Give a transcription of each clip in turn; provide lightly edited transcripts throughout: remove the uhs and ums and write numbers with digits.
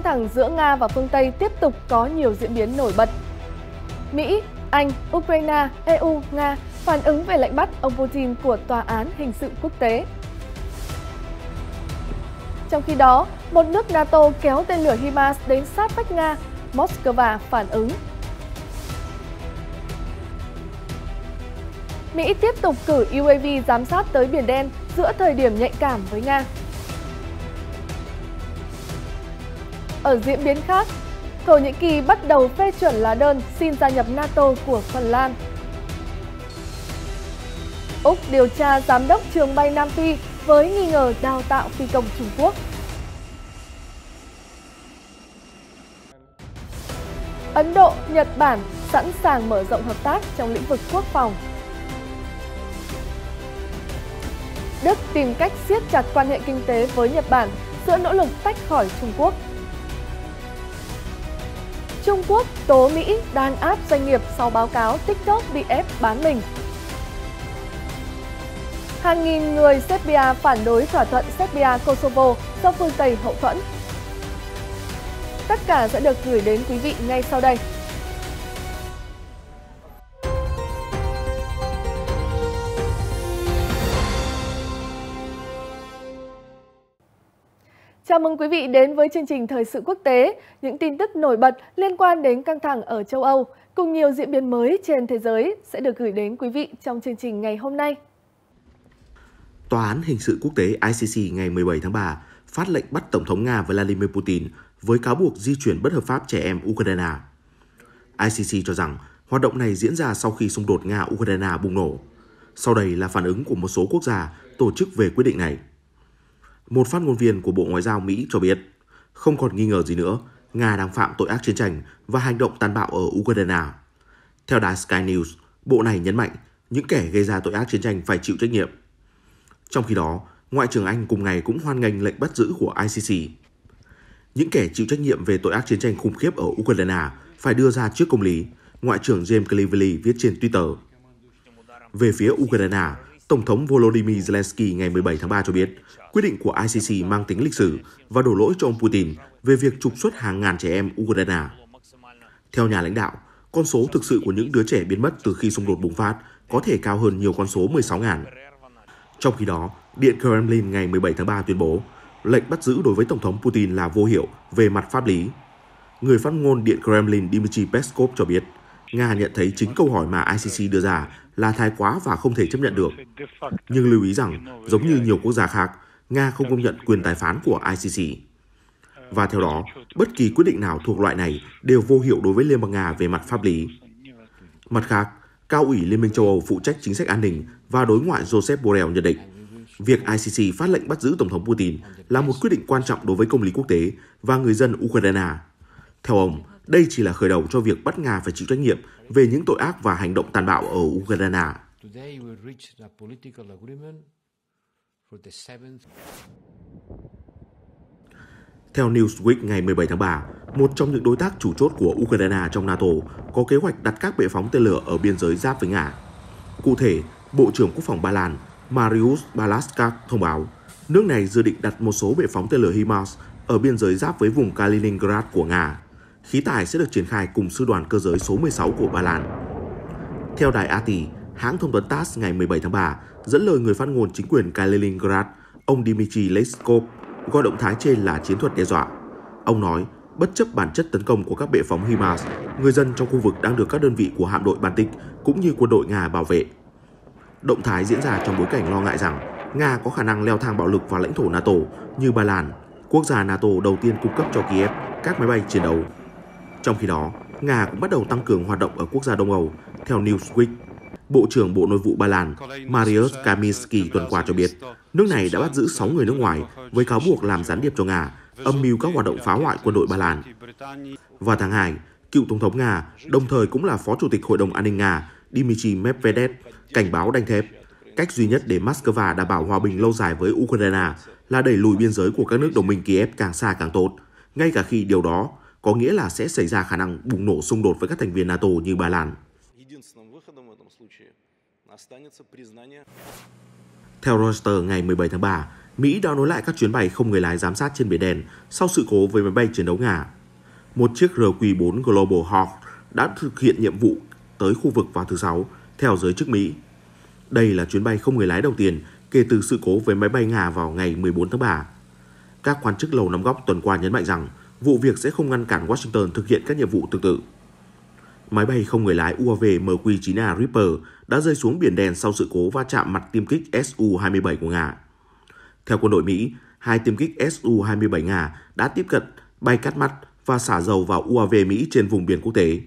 căng thẳng giữa Nga và phương Tây tiếp tục có nhiều diễn biến nổi bật. Mỹ, Anh, Ukraine, EU, Nga phản ứng về lệnh bắt ông Putin của Tòa án Hình sự Quốc tế. Trong khi đó, một nước NATO kéo tên lửa HIMARS đến sát vách Nga, Moscow phản ứng. Mỹ tiếp tục cử UAV giám sát tới Biển Đen giữa thời điểm nhạy cảm với Nga. Ở diễn biến khác, Thổ Nhĩ Kỳ bắt đầu phê chuẩn lá đơn xin gia nhập NATO của Phần Lan. Úc điều tra giám đốc trường bay Nam Phi với nghi ngờ đào tạo phi công Trung Quốc. Ấn Độ, Nhật Bản sẵn sàng mở rộng hợp tác trong lĩnh vực quốc phòng. Đức tìm cách siết chặt quan hệ kinh tế với Nhật Bản giữa nỗ lực tách khỏi Trung Quốc. Trung Quốc tố Mỹ đàn áp doanh nghiệp sau báo cáo TikTok bị ép bán mình. Hàng nghìn người Serbia phản đối thỏa thuận Serbia-Kosovo do phương Tây hậu thuẫn. Tất cả sẽ được gửi đến quý vị ngay sau đây. Chào mừng quý vị đến với chương trình Thời sự quốc tế, những tin tức nổi bật liên quan đến căng thẳng ở châu Âu, cùng nhiều diễn biến mới trên thế giới sẽ được gửi đến quý vị trong chương trình ngày hôm nay. Tòa án Hình sự Quốc tế ICC ngày 17 tháng 3 phát lệnh bắt Tổng thống Nga Vladimir Putin với cáo buộc di chuyển bất hợp pháp trẻ em Ukraine. ICC cho rằng hoạt động này diễn ra sau khi xung đột Nga-Ukraine bùng nổ. Sau đây là phản ứng của một số quốc gia tổ chức về quyết định này. Một phát ngôn viên của Bộ Ngoại giao Mỹ cho biết, không còn nghi ngờ gì nữa, Nga đang phạm tội ác chiến tranh và hành động tàn bạo ở Ukraine. Theo đài Sky News, bộ này nhấn mạnh những kẻ gây ra tội ác chiến tranh phải chịu trách nhiệm. Trong khi đó, Ngoại trưởng Anh cùng ngày cũng hoan nghênh lệnh bắt giữ của ICC. Những kẻ chịu trách nhiệm về tội ác chiến tranh khủng khiếp ở Ukraine phải đưa ra trước công lý, Ngoại trưởng James Cleverly viết trên Twitter. Về phía Ukraine, Tổng thống Volodymyr Zelensky ngày 17 tháng 3 cho biết quyết định của ICC mang tính lịch sử và đổ lỗi cho ông Putin về việc trục xuất hàng ngàn trẻ em Ukraine. Theo nhà lãnh đạo, con số thực sự của những đứa trẻ biến mất từ khi xung đột bùng phát có thể cao hơn nhiều con số 16.000. Trong khi đó, Điện Kremlin ngày 17 tháng 3 tuyên bố lệnh bắt giữ đối với Tổng thống Putin là vô hiệu về mặt pháp lý. Người phát ngôn Điện Kremlin Dmitry Peskov cho biết, Nga nhận thấy chính câu hỏi mà ICC đưa ra là thái quá và không thể chấp nhận được. Nhưng lưu ý rằng, giống như nhiều quốc gia khác, Nga không công nhận quyền tài phán của ICC. Và theo đó, bất kỳ quyết định nào thuộc loại này đều vô hiệu đối với Liên bang Nga về mặt pháp lý. Mặt khác, Cao ủy Liên minh châu Âu phụ trách chính sách an ninh và đối ngoại Josep Borrell nhận định, việc ICC phát lệnh bắt giữ Tổng thống Putin là một quyết định quan trọng đối với công lý quốc tế và người dân Ukraine. Theo ông, đây chỉ là khởi đầu cho việc bắt Nga phải chịu trách nhiệm về những tội ác và hành động tàn bạo ở Ukraine. Theo Newsweek ngày 17 tháng 3, một trong những đối tác chủ chốt của Ukraine trong NATO có kế hoạch đặt các bệ phóng tên lửa ở biên giới giáp với Nga. Cụ thể, Bộ trưởng Quốc phòng Ba Lan Mariusz Błaszczak thông báo nước này dự định đặt một số bệ phóng tên lửa HIMARS ở biên giới giáp với vùng Kaliningrad của Nga. Khí tài sẽ được triển khai cùng sư đoàn cơ giới số 16 của Ba Lan. Theo đài RT, hãng thông tấn TASS ngày 17 tháng 3 dẫn lời người phát ngôn chính quyền Kaliningrad, ông Dmitry Leskov, gọi động thái trên là chiến thuật đe dọa. Ông nói, bất chấp bản chất tấn công của các bệ phóng HIMARS, người dân trong khu vực đang được các đơn vị của hạm đội Baltic cũng như quân đội Nga bảo vệ. Động thái diễn ra trong bối cảnh lo ngại rằng Nga có khả năng leo thang bạo lực vào lãnh thổ NATO như Ba Lan, quốc gia NATO đầu tiên cung cấp cho Kiev các máy bay chiến đấu. Trong khi đó, Nga cũng bắt đầu tăng cường hoạt động ở quốc gia Đông Âu. Theo Newsweek, Bộ trưởng Bộ Nội vụ Ba Lan Mariusz Kamiński tuần qua cho biết, nước này đã bắt giữ 6 người nước ngoài với cáo buộc làm gián điệp cho Nga, âm mưu các hoạt động phá hoại quân đội Ba Lan. Vào tháng 2, cựu Tổng thống Nga, đồng thời cũng là Phó Chủ tịch Hội đồng An ninh Nga, Dmitry Medvedev, cảnh báo đanh thép, cách duy nhất để Moscow đảm bảo hòa bình lâu dài với Ukraine là đẩy lùi biên giới của các nước đồng minh Kiev càng xa càng tốt, ngay cả khi điều đó có nghĩa là sẽ xảy ra khả năng bùng nổ xung đột với các thành viên NATO như Ba Lan. Theo Reuters ngày 17 tháng 3, Mỹ đã nối lại các chuyến bay không người lái giám sát trên Biển Đen sau sự cố với máy bay chiến đấu Nga. Một chiếc RQ-4 Global Hawk đã thực hiện nhiệm vụ tới khu vực vào thứ Sáu, theo giới chức Mỹ. Đây là chuyến bay không người lái đầu tiên kể từ sự cố với máy bay Nga vào ngày 14 tháng 3. Các quan chức Lầu Năm Góc tuần qua nhấn mạnh rằng vụ việc sẽ không ngăn cản Washington thực hiện các nhiệm vụ tương tự. Máy bay không người lái UAV MQ-9A Reaper đã rơi xuống Biển Đen sau sự cố va chạm mặt tiêm kích Su-27 của Nga. Theo quân đội Mỹ, 2 tiêm kích Su-27 Nga đã tiếp cận, bay cắt mắt và xả dầu vào UAV Mỹ trên vùng biển quốc tế.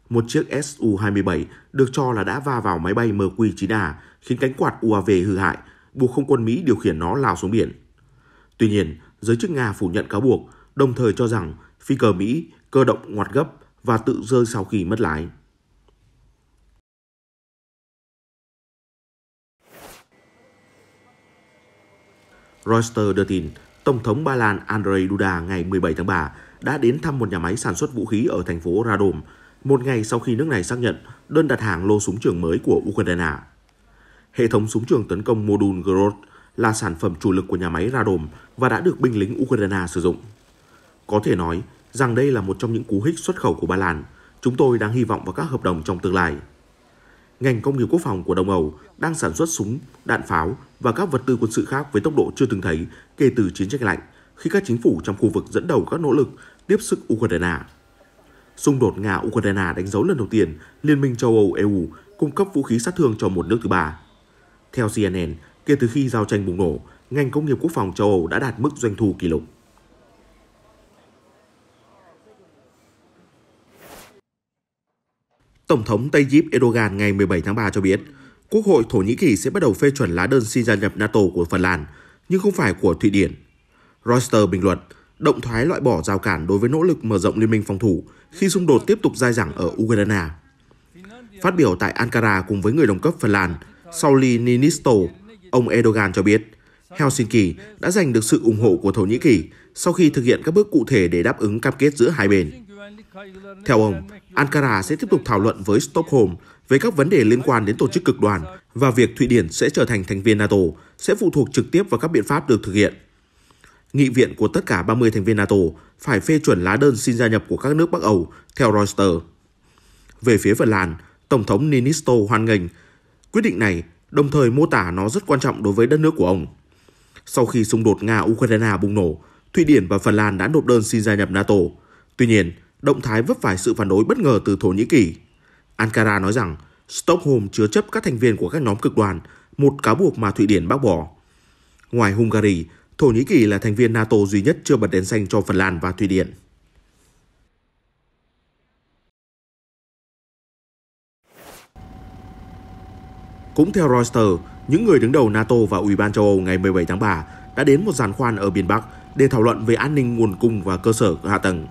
Một chiếc Su-27 được cho là đã va vào máy bay MQ-9A khiến cánh quạt UAV hư hại, buộc không quân Mỹ điều khiển nó lao xuống biển. Tuy nhiên, giới chức Nga phủ nhận cáo buộc, đồng thời cho rằng phi cơ Mỹ cơ động ngoặt gấp và tự rơi sau khi mất lái. Reuters đưa tin, Tổng thống Ba Lan Andrzej Duda ngày 17 tháng 3 đã đến thăm một nhà máy sản xuất vũ khí ở thành phố Radom, một ngày sau khi nước này xác nhận đơn đặt hàng lô súng trường mới của Ukraine. Hệ thống súng trường tấn công Modul Grozd là sản phẩm chủ lực của nhà máy Radom và đã được binh lính Ukraine sử dụng. Có thể nói rằng đây là một trong những cú hích xuất khẩu của Ba Lan. Chúng tôi đang hy vọng vào các hợp đồng trong tương lai. Ngành công nghiệp quốc phòng của Đông Âu đang sản xuất súng, đạn pháo và các vật tư quân sự khác với tốc độ chưa từng thấy kể từ chiến tranh lạnh, khi các chính phủ trong khu vực dẫn đầu các nỗ lực tiếp sức Ukraine. Xung đột Nga-Ukraine đánh dấu lần đầu tiên Liên minh châu Âu EU cung cấp vũ khí sát thương cho một nước thứ ba. Theo CNN, kể từ khi giao tranh bùng nổ, ngành công nghiệp quốc phòng châu Âu đã đạt mức doanh thu kỷ lục. Tổng thống Tayyip Erdogan ngày 17 tháng 3 cho biết, Quốc hội Thổ Nhĩ Kỳ sẽ bắt đầu phê chuẩn lá đơn xin gia nhập NATO của Phần Lan, nhưng không phải của Thụy Điển. Reuters bình luận, động thái loại bỏ rào cản đối với nỗ lực mở rộng liên minh phòng thủ khi xung đột tiếp tục dai dẳng ở Ukraine. Phát biểu tại Ankara cùng với người đồng cấp Phần Lan, Sauli Niinisto, ông Erdogan cho biết, Helsinki đã giành được sự ủng hộ của Thổ Nhĩ Kỳ sau khi thực hiện các bước cụ thể để đáp ứng cam kết giữa hai bên. Theo ông, Ankara sẽ tiếp tục thảo luận với Stockholm về các vấn đề liên quan đến tổ chức cực đoan và việc Thụy Điển sẽ trở thành thành viên NATO sẽ phụ thuộc trực tiếp vào các biện pháp được thực hiện. Nghị viện của tất cả 30 thành viên NATO phải phê chuẩn lá đơn xin gia nhập của các nước Bắc Âu, theo Reuters. Về phía Phần Lan, Tổng thống Niinisto hoan nghênh quyết định này, đồng thời mô tả nó rất quan trọng đối với đất nước của ông. Sau khi xung đột Nga-Ukraine bùng nổ, Thụy Điển và Phần Lan đã nộp đơn xin gia nhập NATO. Tuy nhiên, động thái vấp phải sự phản đối bất ngờ từ Thổ Nhĩ Kỳ. Ankara nói rằng Stockholm chứa chấp các thành viên của các nhóm cực đoan, một cáo buộc mà Thụy Điển bác bỏ. Ngoài Hungary, Thổ Nhĩ Kỳ là thành viên NATO duy nhất chưa bật đèn xanh cho Phần Lan và Thụy Điển. Cũng theo Reuters, những người đứng đầu NATO và Ủy ban châu Âu ngày 17 tháng 3 đã đến một giàn khoan ở miền Bắc để thảo luận về an ninh nguồn cung và cơ sở hạ tầng.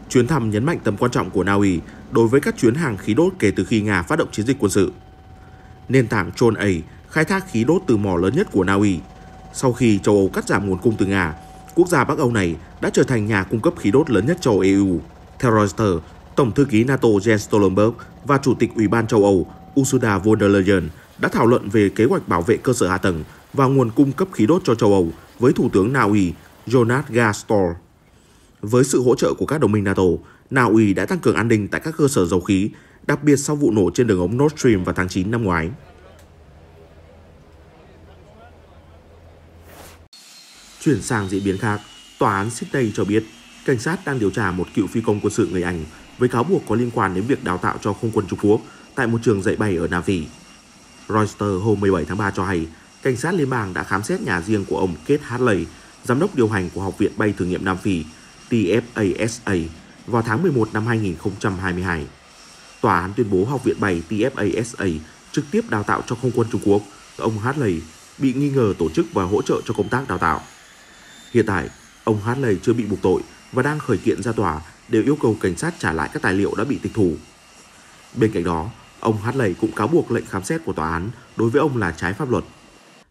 Chuyến thăm nhấn mạnh tầm quan trọng của Na Uy đối với các chuyến hàng khí đốt kể từ khi Nga phát động chiến dịch quân sự. Nền tảng John A khai thác khí đốt từ mỏ lớn nhất của Na Uy. Sau khi châu Âu cắt giảm nguồn cung từ Nga, quốc gia Bắc Âu này đã trở thành nhà cung cấp khí đốt lớn nhất châu EU. Theo Reuters, Tổng thư ký NATO Jens Stoltenberg và Chủ tịch Ủy ban châu Âu Ursula von der Leyen đã thảo luận về kế hoạch bảo vệ cơ sở hạ tầng và nguồn cung cấp khí đốt cho châu Âu với Thủ tướng Na Uy Jonas Gahr Store. Với sự hỗ trợ của các đồng minh NATO, Na Uy đã tăng cường an ninh tại các cơ sở dầu khí, đặc biệt sau vụ nổ trên đường ống Nord Stream vào tháng 9 năm ngoái. Chuyển sang diễn biến khác, Tòa án Sydney cho biết cảnh sát đang điều tra một cựu phi công quân sự người Anh với cáo buộc có liên quan đến việc đào tạo cho không quân Trung Quốc tại một trường dạy bay ở Nam Phi. Reuters hôm 17 tháng 3 cho hay, cảnh sát liên bang đã khám xét nhà riêng của ông Keith Hartley, giám đốc điều hành của Học viện Bay thử nghiệm Nam Phi, TFASA, vào tháng 11 năm 2022. Tòa án tuyên bố Học viện Bay TFASA trực tiếp đào tạo cho không quân Trung Quốc. Ông Hartley bị nghi ngờ tổ chức và hỗ trợ cho công tác đào tạo. Hiện tại, ông Hartley chưa bị buộc tội và đang khởi kiện ra tòa để yêu cầu cảnh sát trả lại các tài liệu đã bị tịch thu. Bên cạnh đó, ông Hartley cũng cáo buộc lệnh khám xét của tòa án đối với ông là trái pháp luật.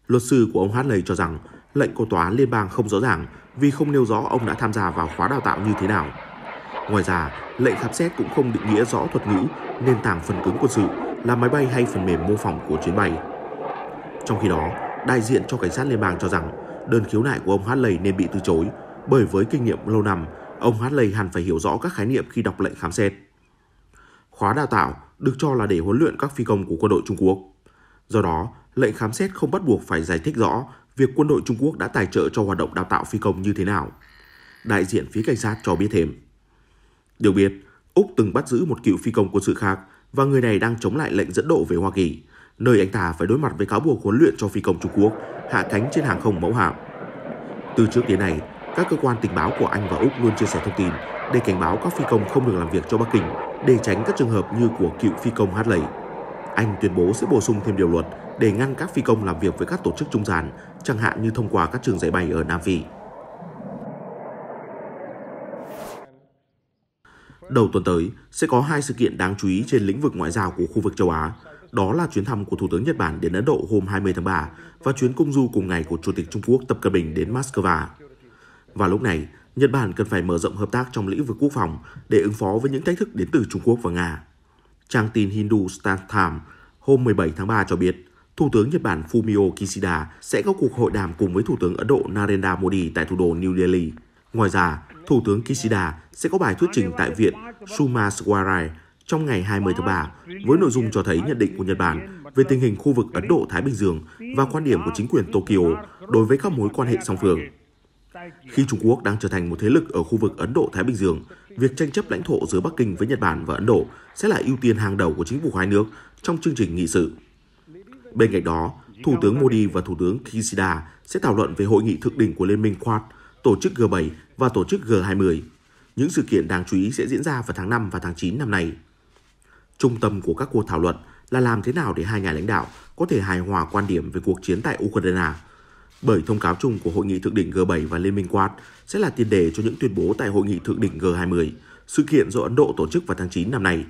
Luật sư của ông Hartley cho rằng lệnh của tòa án liên bang không rõ ràng vì không nêu rõ ông đã tham gia vào khóa đào tạo như thế nào. Ngoài ra, lệnh khám xét cũng không định nghĩa rõ thuật ngữ, nền tảng phần cứng quân sự là máy bay hay phần mềm mô phỏng của chuyến bay. Trong khi đó, đại diện cho cảnh sát liên bang cho rằng đơn khiếu nại của ông Haley nên bị từ chối, bởi với kinh nghiệm lâu năm, ông Haley hẳn phải hiểu rõ các khái niệm khi đọc lệnh khám xét. Khóa đào tạo được cho là để huấn luyện các phi công của quân đội Trung Quốc. Do đó, lệnh khám xét không bắt buộc phải giải thích rõ việc quân đội Trung Quốc đã tài trợ cho hoạt động đào tạo phi công như thế nào. Đại diện phía cảnh sát cho biết thêm. Được biết, Úc từng bắt giữ một cựu phi công quân sự khác và người này đang chống lại lệnh dẫn độ về Hoa Kỳ, nơi anh ta phải đối mặt với cáo buộc huấn luyện cho phi công Trung Quốc hạ cánh trên hàng không mẫu hạm. Từ trước đến nay, các cơ quan tình báo của Anh và Úc luôn chia sẻ thông tin để cảnh báo các phi công không được làm việc cho Bắc Kinh để tránh các trường hợp như của cựu phi công Haley. Anh tuyên bố sẽ bổ sung thêm điều luật để ngăn các phi công làm việc với các tổ chức trung gian, chẳng hạn như thông qua các trường dạy bay ở Nam Phi. Đầu tuần tới, sẽ có 2 sự kiện đáng chú ý trên lĩnh vực ngoại giao của khu vực châu Á. Đó là chuyến thăm của Thủ tướng Nhật Bản đến Ấn Độ hôm 20 tháng 3 và chuyến công du cùng ngày của Chủ tịch Trung Quốc Tập Cận Bình đến Moscow. Và lúc này, Nhật Bản cần phải mở rộng hợp tác trong lĩnh vực quốc phòng để ứng phó với những thách thức đến từ Trung Quốc và Nga. Trang tin Hindustan Times hôm 17 tháng 3 cho biết, Thủ tướng Nhật Bản Fumio Kishida sẽ có cuộc hội đàm cùng với Thủ tướng Ấn Độ Narendra Modi tại thủ đô New Delhi. Ngoài ra, Thủ tướng Kishida sẽ có bài thuyết trình tại Viện Summa Swarai trong ngày 20 tháng 3 với nội dung cho thấy nhận định của Nhật Bản về tình hình khu vực Ấn Độ-Thái Bình Dương và quan điểm của chính quyền Tokyo đối với các mối quan hệ song phương. Khi Trung Quốc đang trở thành một thế lực ở khu vực Ấn Độ-Thái Bình Dương, việc tranh chấp lãnh thổ giữa Bắc Kinh với Nhật Bản và Ấn Độ sẽ là ưu tiên hàng đầu của chính phủ hai nước trong chương trình nghị sự. Bên cạnh đó, Thủ tướng Modi và Thủ tướng Kishida sẽ thảo luận về hội nghị thượng đỉnh của Liên minh Quad, tổ chức G7 và tổ chức G20. Những sự kiện đáng chú ý sẽ diễn ra vào tháng 5 và tháng 9 năm nay. Trung tâm của các cuộc thảo luận là làm thế nào để hai nhà lãnh đạo có thể hài hòa quan điểm về cuộc chiến tại Ukraine, bởi thông cáo chung của Hội nghị thượng đỉnh G7 và Liên minh Quad sẽ là tiền đề cho những tuyên bố tại Hội nghị thượng đỉnh G20, sự kiện do Ấn Độ tổ chức vào tháng 9 năm nay.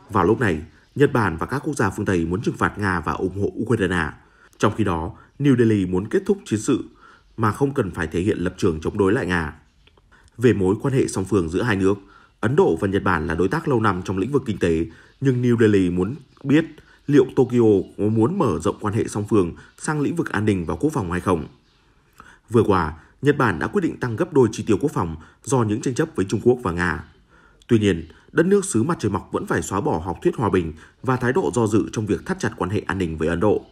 Vào lúc này, Nhật Bản và các quốc gia phương Tây muốn trừng phạt Nga và ủng hộ Ukraine. Trong khi đó, New Delhi muốn kết thúc chiến sự mà không cần phải thể hiện lập trường chống đối lại Nga. Về mối quan hệ song phương giữa hai nước, Ấn Độ và Nhật Bản là đối tác lâu năm trong lĩnh vực kinh tế, nhưng New Delhi muốn biết liệu Tokyo có muốn mở rộng quan hệ song phương sang lĩnh vực an ninh và quốc phòng hay không. Vừa qua, Nhật Bản đã quyết định tăng gấp đôi chi tiêu quốc phòng do những tranh chấp với Trung Quốc và Nga. Tuy nhiên, đất nước xứ mặt trời mọc vẫn phải xóa bỏ học thuyết hòa bình và thái độ do dự trong việc thắt chặt quan hệ an ninh với Ấn Độ.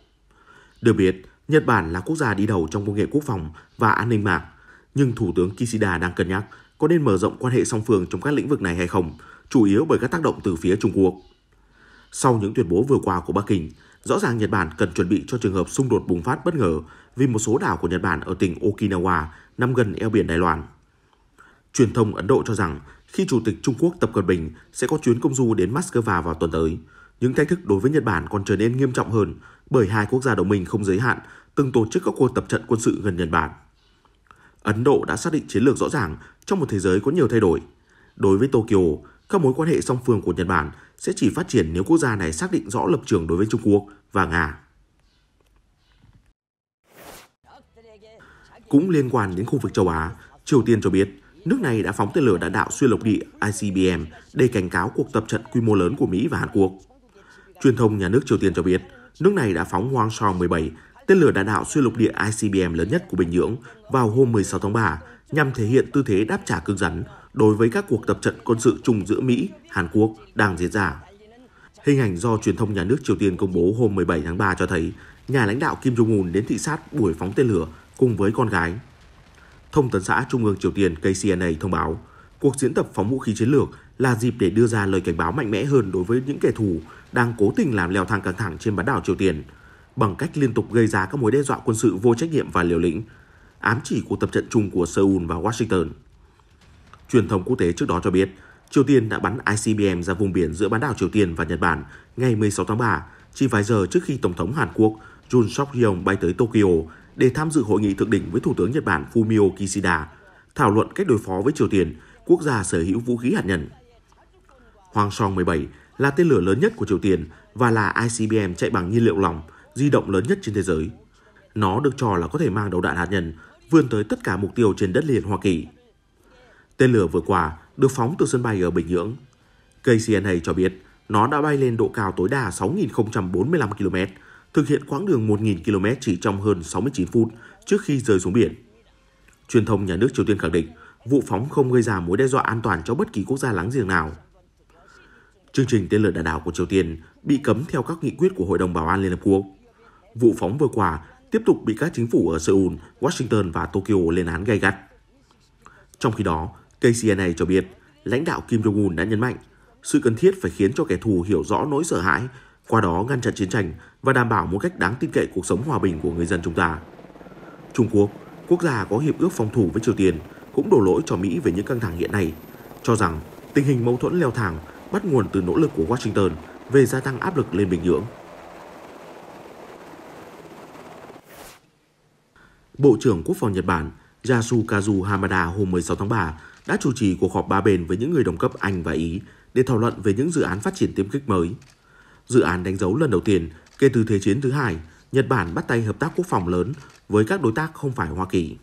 Được biết, Nhật Bản là quốc gia đi đầu trong công nghệ quốc phòng và an ninh mạng, nhưng Thủ tướng Kishida đang cân nhắc có nên mở rộng quan hệ song phương trong các lĩnh vực này hay không, chủ yếu bởi các tác động từ phía Trung Quốc. Sau những tuyên bố vừa qua của Bắc Kinh, rõ ràng Nhật Bản cần chuẩn bị cho trường hợp xung đột bùng phát bất ngờ vì một số đảo của Nhật Bản ở tỉnh Okinawa nằm gần eo biển Đài Loan. Truyền thông Ấn Độ cho rằng khi Chủ tịch Trung Quốc Tập Cận Bình sẽ có chuyến công du đến Moscow vào tuần tới, những thách thức đối với Nhật Bản còn trở nên nghiêm trọng hơn bởi hai quốc gia đồng minh không giới hạn từng tổ chức các cuộc tập trận quân sự gần Nhật Bản. Ấn Độ đã xác định chiến lược rõ ràng trong một thế giới có nhiều thay đổi. Đối với Tokyo, các mối quan hệ song phương của Nhật Bản sẽ chỉ phát triển nếu quốc gia này xác định rõ lập trường đối với Trung Quốc và Nga. Cũng liên quan đến khu vực châu Á, Triều Tiên cho biết nước này đã phóng tên lửa đạn đạo xuyên lục địa ICBM để cảnh cáo cuộc tập trận quy mô lớn của Mỹ và Hàn Quốc. Truyền thông nhà nước Triều Tiên cho biết nước này đã phóng Hwasong 17, tên lửa đạn đạo xuyên lục địa ICBM lớn nhất của Bình Nhưỡng vào hôm 16 tháng 3 nhằm thể hiện tư thế đáp trả cứng rắn đối với các cuộc tập trận quân sự chung giữa Mỹ, Hàn Quốc đang diễn ra. Hình ảnh do truyền thông nhà nước Triều Tiên công bố hôm 17 tháng 3 cho thấy nhà lãnh đạo Kim Jong-un đến thị sát buổi phóng tên lửa cùng với con gái. Thông tấn xã Trung ương Triều Tiên KCNA thông báo, cuộc diễn tập phóng vũ khí chiến lược là dịp để đưa ra lời cảnh báo mạnh mẽ hơn đối với những kẻ thù đang cố tình làm leo thang căng thẳng trên bán đảo Triều Tiên bằng cách liên tục gây ra các mối đe dọa quân sự vô trách nhiệm và liều lĩnh, ám chỉ cuộc tập trận chung của Seoul và Washington. Truyền thông quốc tế trước đó cho biết, Triều Tiên đã bắn ICBM ra vùng biển giữa bán đảo Triều Tiên và Nhật Bản ngày 16 tháng 3, chỉ vài giờ trước khi Tổng thống Hàn Quốc Yoon Suk-yeol bay tới Tokyo để tham dự hội nghị thượng đỉnh với Thủ tướng Nhật Bản Fumio Kishida, thảo luận cách đối phó với Triều Tiên, quốc gia sở hữu vũ khí hạt nhân. Hwasong 17 là tên lửa lớn nhất của Triều Tiên và là ICBM chạy bằng nhiên liệu lỏng, di động lớn nhất trên thế giới. Nó được cho là có thể mang đầu đạn hạt nhân vươn tới tất cả mục tiêu trên đất liền Hoa Kỳ. Tên lửa vừa qua được phóng từ sân bay ở Bình Nhưỡng. KCNA cho biết nó đã bay lên độ cao tối đa 6.045 km, thực hiện quãng đường 1.000 km chỉ trong hơn 69 phút trước khi rơi xuống biển. Truyền thông nhà nước Triều Tiên khẳng định vụ phóng không gây ra mối đe dọa an toàn cho bất kỳ quốc gia láng giềng nào. Chương trình tên lửa đạn đạo của Triều Tiên bị cấm theo các nghị quyết của Hội đồng Bảo an Liên Hợp Quốc. Vụ phóng vừa qua tiếp tục bị các chính phủ ở Seoul, Washington và Tokyo lên án gay gắt. Trong khi đó, KCNA cho biết lãnh đạo Kim Jong-un đã nhấn mạnh sự cần thiết phải khiến cho kẻ thù hiểu rõ nỗi sợ hãi, qua đó ngăn chặn chiến tranh và đảm bảo một cách đáng tin cậy cuộc sống hòa bình của người dân chúng ta. Trung Quốc, quốc gia có hiệp ước phòng thủ với Triều Tiên, cũng đổ lỗi cho Mỹ về những căng thẳng hiện nay, cho rằng tình hình mâu thuẫn leo thang bắt nguồn từ nỗ lực của Washington về gia tăng áp lực lên Bình Nhưỡng. Bộ trưởng Quốc phòng Nhật Bản Yasukazu Hamada hôm 16 tháng 3 đã chủ trì cuộc họp ba bên với những người đồng cấp Anh và Ý để thảo luận về những dự án phát triển tiêm kích mới. Dự án đánh dấu lần đầu tiên kể từ Thế chiến thứ hai, Nhật Bản bắt tay hợp tác quốc phòng lớn với các đối tác không phải Hoa Kỳ.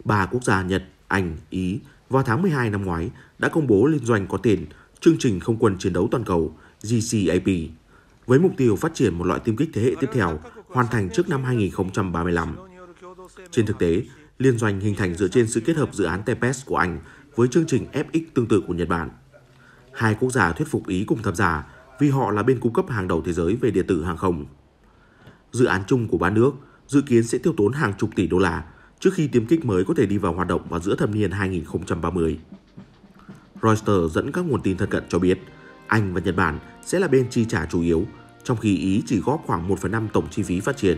Ba quốc gia Nhật, Anh, Ý vào tháng 12 năm ngoái đã công bố liên doanh có tên Chương trình Không quân Chiến đấu Toàn cầu GCAP với mục tiêu phát triển một loại tiêm kích thế hệ tiếp theo hoàn thành trước năm 2035. Trên thực tế, liên doanh hình thành dựa trên sự kết hợp dự án Tempest của Anh với chương trình FX tương tự của Nhật Bản. Hai quốc gia thuyết phục Ý cùng tham gia vì họ là bên cung cấp hàng đầu thế giới về điện tử hàng không. Dự án chung của ba nước dự kiến sẽ tiêu tốn hàng chục tỷ đô la trước khi tiêm kích mới có thể đi vào hoạt động vào giữa thập niên 2030. Reuters dẫn các nguồn tin thân cận cho biết Anh và Nhật Bản sẽ là bên chi trả chủ yếu, trong khi Ý chỉ góp khoảng 1/5 tổng chi phí phát triển.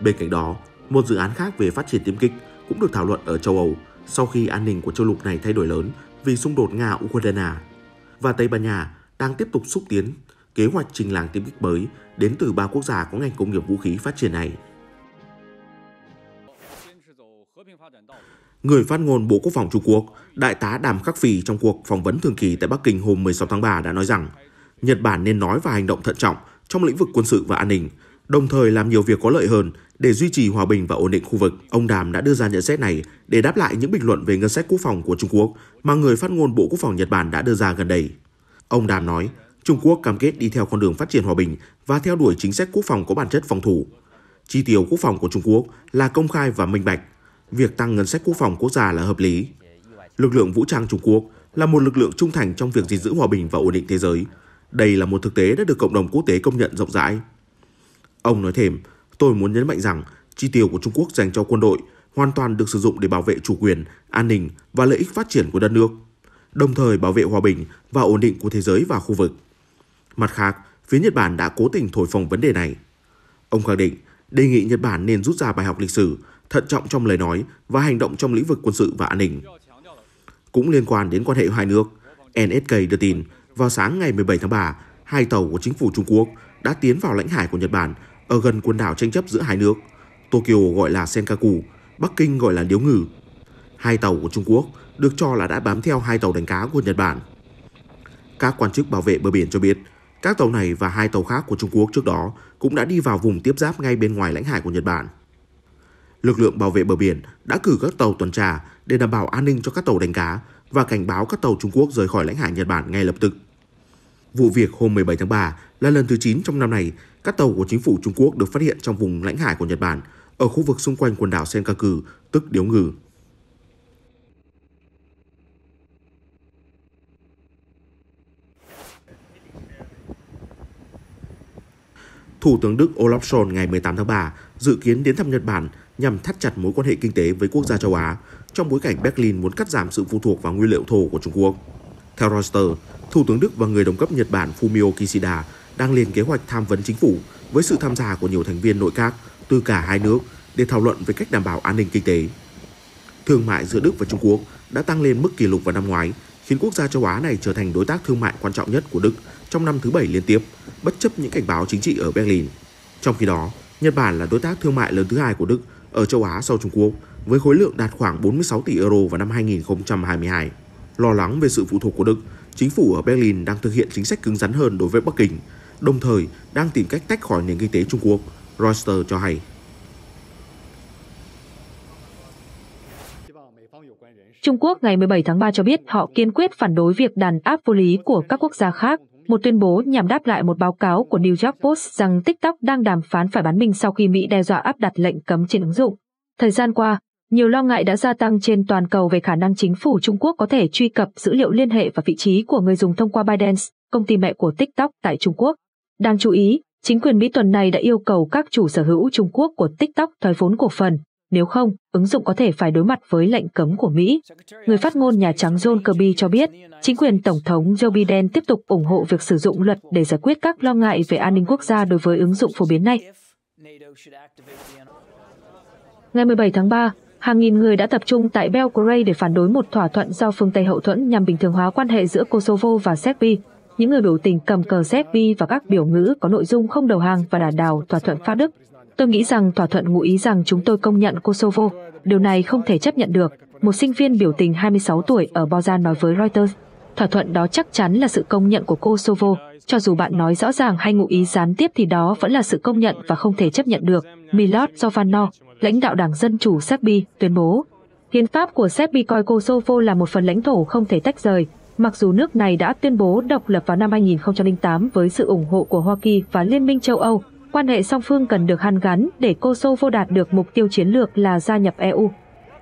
Bên cạnh đó, một dự án khác về phát triển tiêm kích cũng được thảo luận ở châu Âu sau khi an ninh của châu lục này thay đổi lớn vì xung đột Nga-Ukraine. Và Tây Ban Nha đang tiếp tục xúc tiến kế hoạch trình làng tiêm kích mới đến từ ba quốc gia có ngành công nghiệp vũ khí phát triển này. Người phát ngôn Bộ Quốc phòng Trung Quốc, Đại tá Đàm Khắc Phì trong cuộc phỏng vấn thường kỳ tại Bắc Kinh hôm 16 tháng 3 đã nói rằng Nhật Bản nên nói và hành động thận trọng trong lĩnh vực quân sự và an ninh, đồng thời làm nhiều việc có lợi hơn để duy trì hòa bình và ổn định khu vực. Ông Đàm đã đưa ra nhận xét này để đáp lại những bình luận về ngân sách quốc phòng của Trung Quốc mà người phát ngôn Bộ Quốc phòng Nhật Bản đã đưa ra gần đây. Ông Đàm nói, Trung Quốc cam kết đi theo con đường phát triển hòa bình và theo đuổi chính sách quốc phòng có bản chất phòng thủ. Chi tiêu quốc phòng của Trung Quốc là công khai và minh bạch. Việc tăng ngân sách quốc phòng quốc gia là hợp lý. Lực lượng vũ trang Trung Quốc là một lực lượng trung thành trong việc gìn giữ hòa bình và ổn định thế giới. Đây là một thực tế đã được cộng đồng quốc tế công nhận rộng rãi. Ông nói thêm, tôi muốn nhấn mạnh rằng chi tiêu của Trung Quốc dành cho quân đội hoàn toàn được sử dụng để bảo vệ chủ quyền, an ninh và lợi ích phát triển của đất nước, đồng thời bảo vệ hòa bình và ổn định của thế giới và khu vực. Mặt khác, phía Nhật Bản đã cố tình thổi phồng vấn đề này. Ông khẳng định, đề nghị Nhật Bản nên rút ra bài học lịch sử, thận trọng trong lời nói và hành động trong lĩnh vực quân sự và an ninh. Cũng liên quan đến quan hệ hai nước, NSK đưa tin, vào sáng ngày 17 tháng 3, hai tàu của chính phủ Trung Quốc đã tiến vào lãnh hải của Nhật Bản ở gần quần đảo tranh chấp giữa hai nước. Tokyo gọi là Senkaku, Bắc Kinh gọi là Điếu Ngư. Hai tàu của Trung Quốc được cho là đã bám theo hai tàu đánh cá của Nhật Bản. Các quan chức bảo vệ bờ biển cho biết, các tàu này và hai tàu khác của Trung Quốc trước đó cũng đã đi vào vùng tiếp giáp ngay bên ngoài lãnh hải của Nhật Bản. Lực lượng bảo vệ bờ biển đã cử các tàu tuần tra để đảm bảo an ninh cho các tàu đánh cá và cảnh báo các tàu Trung Quốc rời khỏi lãnh hải Nhật Bản ngay lập tức. Vụ việc hôm 17 tháng 3 là lần thứ 9 trong năm này các tàu của chính phủ Trung Quốc được phát hiện trong vùng lãnh hải của Nhật Bản ở khu vực xung quanh quần đảo Senkaku, tức Điếu Ngư. Thủ tướng Đức Olaf Scholz ngày 18 tháng 3 dự kiến đến thăm Nhật Bản nhằm thắt chặt mối quan hệ kinh tế với quốc gia châu Á trong bối cảnh Berlin muốn cắt giảm sự phụ thuộc vào nguyên liệu thô của Trung Quốc. Theo Reuters, Thủ tướng Đức và người đồng cấp Nhật Bản Fumio Kishida đang lên kế hoạch tham vấn chính phủ với sự tham gia của nhiều thành viên nội các từ cả hai nước để thảo luận về cách đảm bảo an ninh kinh tế. Thương mại giữa Đức và Trung Quốc đã tăng lên mức kỷ lục vào năm ngoái, khiến quốc gia châu Á này trở thành đối tác thương mại quan trọng nhất của Đức trong năm thứ 7 liên tiếp, bất chấp những cảnh báo chính trị ở Berlin. Trong khi đó, Nhật Bản là đối tác thương mại lớn thứ hai của Đức ở châu Á sau Trung Quốc, với khối lượng đạt khoảng 46 tỷ euro vào năm 2022. Lo lắng về sự phụ thuộc của Đức, chính phủ ở Berlin đang thực hiện chính sách cứng rắn hơn đối với Bắc Kinh, đồng thời đang tìm cách tách khỏi nền kinh tế Trung Quốc, Reuters cho hay. Trung Quốc ngày 17 tháng 3 cho biết họ kiên quyết phản đối việc đàn áp vô lý của các quốc gia khác một tuyên bố nhằm đáp lại một báo cáo của New York Post rằng TikTok đang đàm phán phải bán mình sau khi Mỹ đe dọa áp đặt lệnh cấm trên ứng dụng. Thời gian qua, nhiều lo ngại đã gia tăng trên toàn cầu về khả năng chính phủ Trung Quốc có thể truy cập dữ liệu liên hệ và vị trí của người dùng thông qua ByteDance, công ty mẹ của TikTok tại Trung Quốc. Đáng chú ý, chính quyền Mỹ tuần này đã yêu cầu các chủ sở hữu Trung Quốc của TikTok thoái vốn cổ phần, nếu không, ứng dụng có thể phải đối mặt với lệnh cấm của Mỹ. Người phát ngôn Nhà Trắng John Kirby cho biết, chính quyền Tổng thống Joe Biden tiếp tục ủng hộ việc sử dụng luật để giải quyết các lo ngại về an ninh quốc gia đối với ứng dụng phổ biến này. Ngày 17 tháng 3, hàng nghìn người đã tập trung tại Belgrade để phản đối một thỏa thuận do phương Tây hậu thuẫn nhằm bình thường hóa quan hệ giữa Kosovo và Serbia. Những người biểu tình cầm cờ Serbia và các biểu ngữ có nội dung không đầu hàng và đả đảo thỏa thuận Pháp Đức. Tôi nghĩ rằng thỏa thuận ngụ ý rằng chúng tôi công nhận Kosovo. Điều này không thể chấp nhận được, một sinh viên biểu tình 26 tuổi ở Bozan nói với Reuters. Thỏa thuận đó chắc chắn là sự công nhận của Kosovo, cho dù bạn nói rõ ràng hay ngụ ý gián tiếp thì đó vẫn là sự công nhận và không thể chấp nhận được, Milot Jovanov, lãnh đạo Đảng Dân Chủ Serbia, tuyên bố. Hiến pháp của Serbia coi Kosovo là một phần lãnh thổ không thể tách rời, mặc dù nước này đã tuyên bố độc lập vào năm 2008 với sự ủng hộ của Hoa Kỳ và Liên minh châu Âu. Quan hệ song phương cần được hàn gắn để Kosovo đạt được mục tiêu chiến lược là gia nhập EU.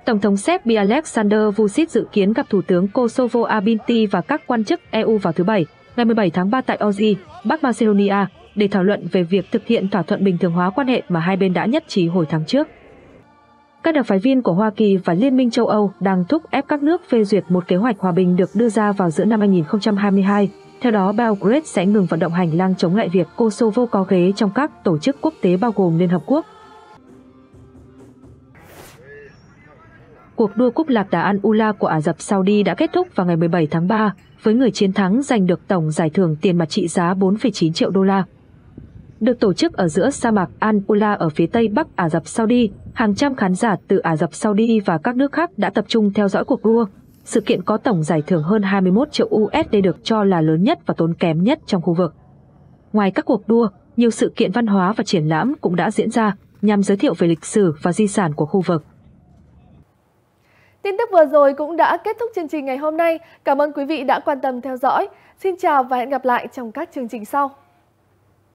Tổng thống Serbia Aleksandar Vučić dự kiến gặp Thủ tướng Kosovo Abinti và các quan chức EU vào thứ Bảy, ngày 17 tháng 3 tại Ozi, Bắc Macedonia, để thảo luận về việc thực hiện thỏa thuận bình thường hóa quan hệ mà hai bên đã nhất trí hồi tháng trước. Các đặc phái viên của Hoa Kỳ và Liên minh châu Âu đang thúc ép các nước phê duyệt một kế hoạch hòa bình được đưa ra vào giữa năm 2022. Theo đó, Belgrade sẽ ngừng vận động hành lang chống lại việc Kosovo có ghế trong các tổ chức quốc tế bao gồm Liên Hợp Quốc. Cuộc đua cúp lạc đà Al Ula của Ả Rập Saudi đã kết thúc vào ngày 17 tháng 3, với người chiến thắng giành được tổng giải thưởng tiền mặt trị giá 4,9 triệu đô la. Được tổ chức ở giữa sa mạc Al Ula ở phía tây bắc Ả Rập Saudi, hàng trăm khán giả từ Ả Rập Saudi và các nước khác đã tập trung theo dõi cuộc đua. Sự kiện có tổng giải thưởng hơn 21 triệu USD được cho là lớn nhất và tốn kém nhất trong khu vực. Ngoài các cuộc đua, nhiều sự kiện văn hóa và triển lãm cũng đã diễn ra nhằm giới thiệu về lịch sử và di sản của khu vực. Tin tức vừa rồi cũng đã kết thúc chương trình ngày hôm nay. Cảm ơn quý vị đã quan tâm theo dõi. Xin chào và hẹn gặp lại trong các chương trình sau.